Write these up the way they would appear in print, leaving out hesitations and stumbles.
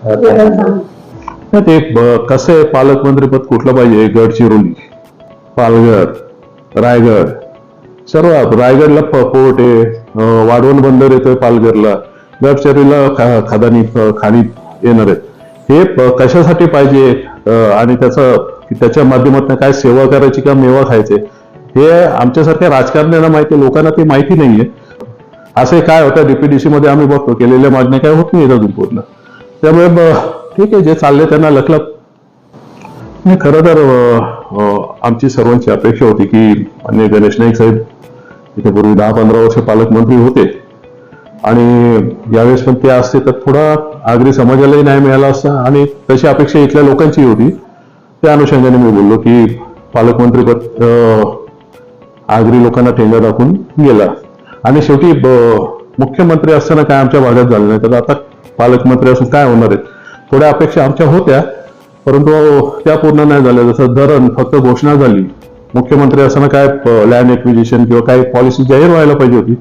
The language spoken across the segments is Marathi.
ते कसं आहे, पालकमंत्रीपद कुठलं पाहिजे? गडचिरोली, पालघर, रायगड, सर्व रायगडला पोर्ट आहे, वाढवण बंदर येतोय पालघरला, गडचिरोलीला खदानी खाणी येणार आहेत. हे कशासाठी पाहिजे आणि त्याच्या माध्यमातून काय सेवा करायची का मेवा खायचे, हे आमच्यासारख्या राजकारण्यांना माहिती, लोकांना ते माहिती नाहीये. असे काय होतं डीपीडीसी मध्ये आम्ही बघतो, केलेल्या मागण्या काय होत नाही अजून पूर्ण. त्यामुळे ठीक आहे, जे चालले त्यांना लखलख. खरं तर आमची सर्वांची अपेक्षा होती की माननीय गणेश नाईक साहेब इथे पूर्वी 10-15 वर्ष पालकमंत्री होते आणि यावेळेस पण ते असते तर थोडा आगरी समाजालाही न्याय मिळाला असता आणि तशी अपेक्षा इथल्या लोकांची होती. त्या अनुषंगाने मी बोललो की पालकमंत्रीपद आगरी लोकांना ठेंगा दाखवून गेला आणि शेवटी मुख्यमंत्री असताना काय आमच्या भागात झालं नाही, तर आता पालकमंत्री असून काय होणार आहे. थोड्या अपेक्षा आमच्या होत्या परंतु त्या पूर्ण नाही झाल्या. जसं धरण फक्त घोषणा झाली, मुख्यमंत्री असताना काय लँड एक्विजिशन किंवा काही पॉलिसी जाहीर व्हायला पाहिजे होती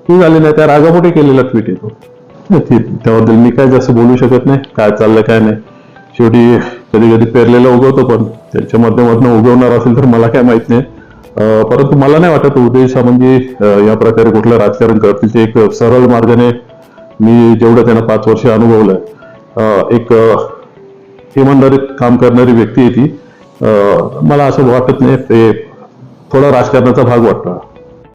ती झाली नाही. त्या रागापोटी केलेला ट्विट येतो. त्याबद्दल मी काय जास्त बोलू शकत नाही, काय चाललंय काय नाही. शेवटी कधी कधी पेरलेलं उगवतो, पण त्यांच्या माध्यमातून उगवणार असेल तर मला काय माहित नाही. परंतु मला नाही वाटत उदय सामंतजी या प्रकारे कुठलं राजकारण करतील. ते एक सरळ मार्गाने, मी जेवढं त्यांना 5 वर्ष अनुभवलंय, एक इमानदारीत काम करणारी व्यक्ती आहे ती. मला असं वाटत नाही, ते थोडा राजकारणाचा भाग वाटतो.